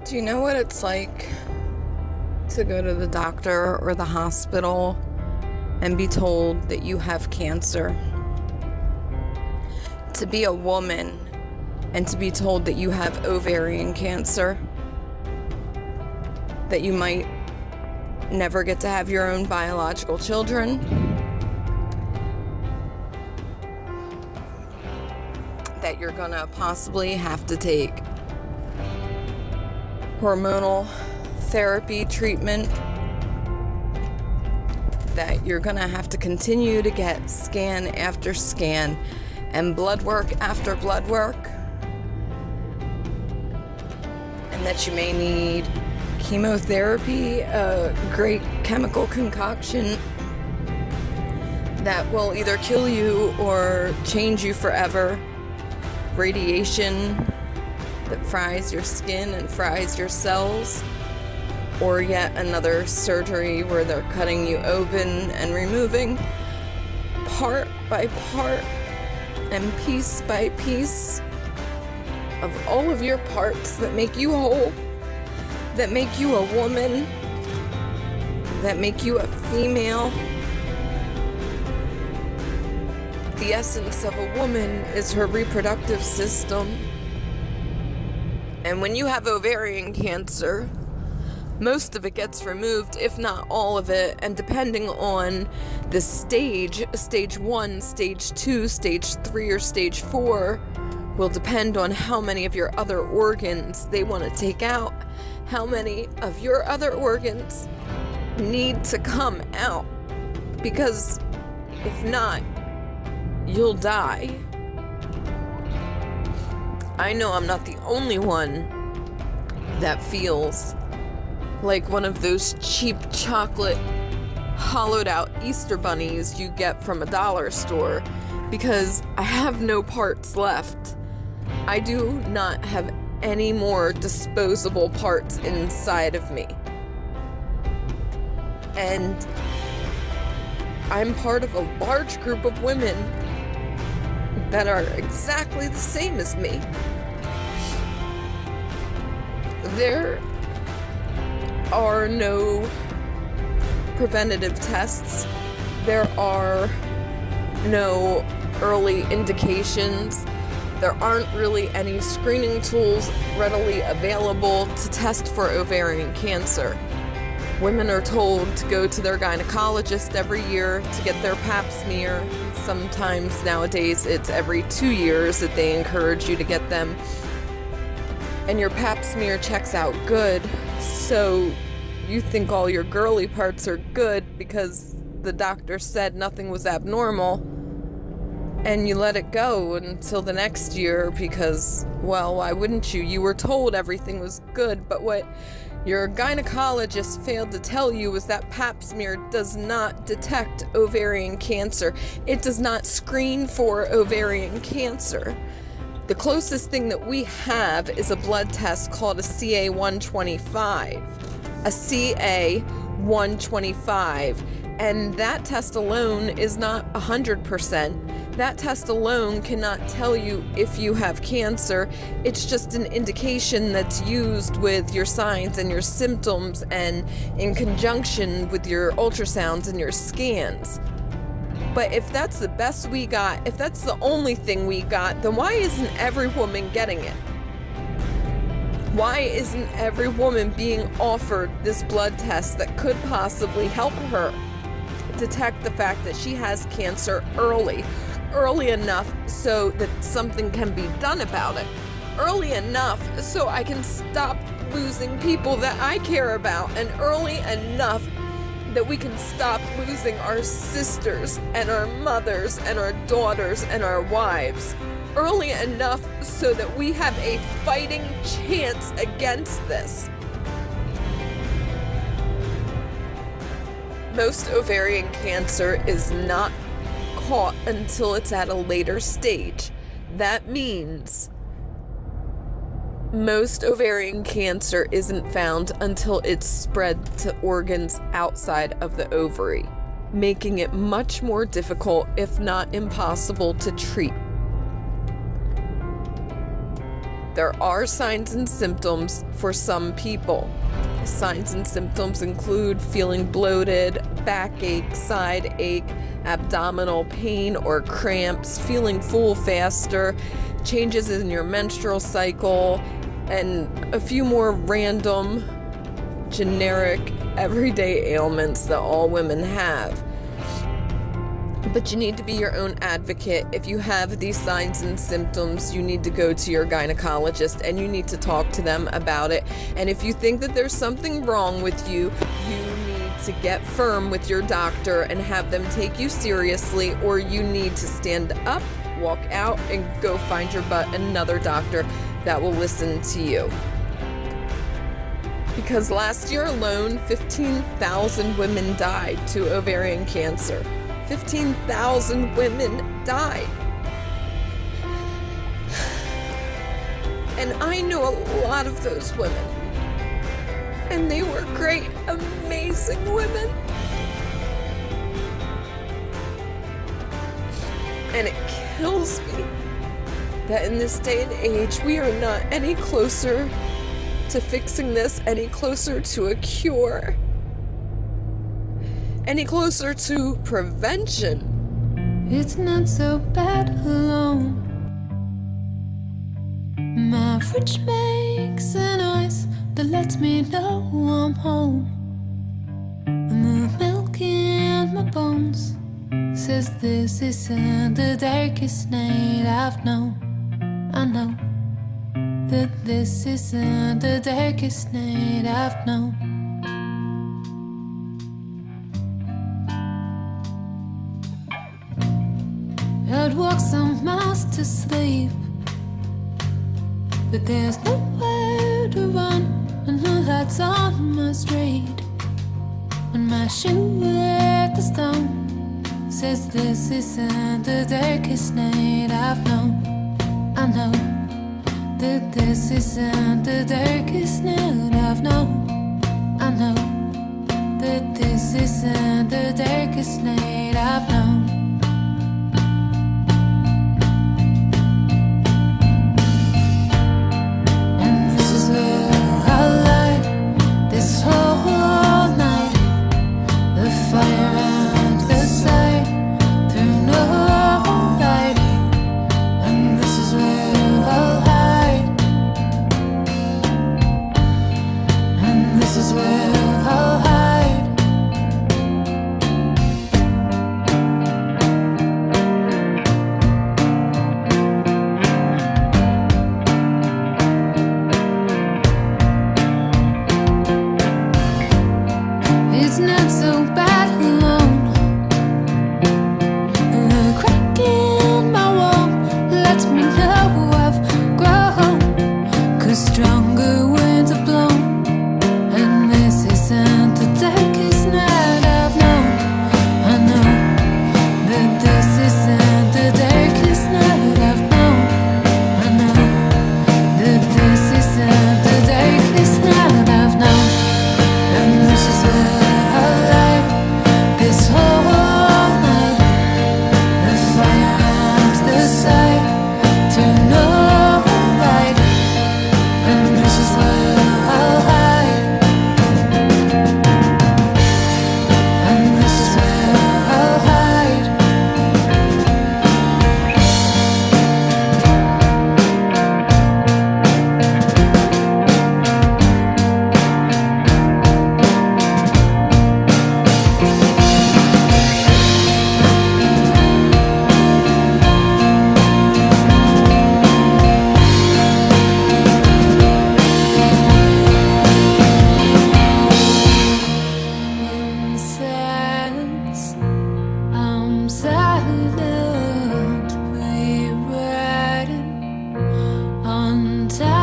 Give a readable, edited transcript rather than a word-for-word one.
Do you know what it's like to go to the doctor or the hospital and be told that you have cancer? To be a woman and to be told that you have ovarian cancer, that you might never get to have your own biological children, that you're gonna possibly have to take hormonal therapy treatment, that you're gonna have to continue to get scan after scan and blood work after blood work, and that you may need chemotherapy, a great chemical concoction that will either kill you or change you forever, radiation that fries your skin and fries your cells, or yet another surgery where they're cutting you open and removing part by part and piece by piece of all of your parts that make you whole, that make you a woman, that make you a female. The essence of a woman is her reproductive system. And when you have ovarian cancer, most of it gets removed, if not all of it, and depending on the stage 1, stage 2, stage 3, or stage 4, will depend on how many of your other organs they want to take out, how many of your other organs need to come out, because if not, you'll die. I know I'm not the only one that feels like one of those cheap chocolate hollowed out Easter bunnies you get from a dollar store, because I have no parts left. I do not have any more disposable parts inside of me. And I'm part of a large group of women that are exactly the same as me. There are no preventative tests. There are no early indications. There aren't really any screening tools readily available to test for ovarian cancer. Women are told to go to their gynecologist every year to get their pap smear. Sometimes nowadays it's every 2 years that they encourage you to get them. And your pap smear checks out good, so you think all your girly parts are good because the doctor said nothing was abnormal, and you let it go until the next year because, well, why wouldn't you? You were told everything was good, but what your gynecologist failed to tell you was that pap smear does not detect ovarian cancer. It does not screen for ovarian cancer. The closest thing that we have is a blood test called a CA-125. A CA-125. And that test alone is not 100%. That test alone cannot tell you if you have cancer. It's just an indication that's used with your signs and your symptoms and in conjunction with your ultrasounds and your scans. But if that's the best we got, if that's the only thing we got, then why isn't every woman getting it? Why isn't every woman being offered this blood test that could possibly help her detect the fact that she has cancer early enough so that something can be done about it, early enough so I can stop losing people that I care about, and early enough that we can stop losing our sisters and our mothers and our daughters and our wives, early enough so that we have a fighting chance against this. Most ovarian cancer is not caught until it's at a later stage. That means most ovarian cancer isn't found until it's spread to organs outside of the ovary, making it much more difficult, if not impossible, to treat. there are signs and symptoms for some people. Signs and symptoms include feeling bloated, backache, side ache, abdominal pain or cramps, feeling full faster, changes in your menstrual cycle, and a few more random, generic, everyday ailments that all women have. But you need to be your own advocate. If you have these signs and symptoms, you need to go to your gynecologist and you need to talk to them about it. And if you think that there's something wrong with you, you need to get firm with your doctor and have them take you seriously, or you need to stand up, walk out, and go find your butt another doctor that will listen to you. Because last year alone, 15,000 women died to ovarian cancer. 15,000 women died. And I know a lot of those women. And they were great, amazing women. And it kills me that in this day and age, we are not any closer to fixing this, any closer to a cure, any closer to prevention. It's not so bad alone. My fridge makes a noise that lets me know I'm home. And the milk in my bones says this isn't the darkest night I've known. I know that this isn't the darkest night I've known. I'd walk some miles to sleep, but there's nowhere to run, and no lights on my street. When my shoe at the stone says this isn't the darkest night I've known. I know that this isn't the darkest night I've known. I know that this isn't the darkest night I've known. Silent, rewriting on time.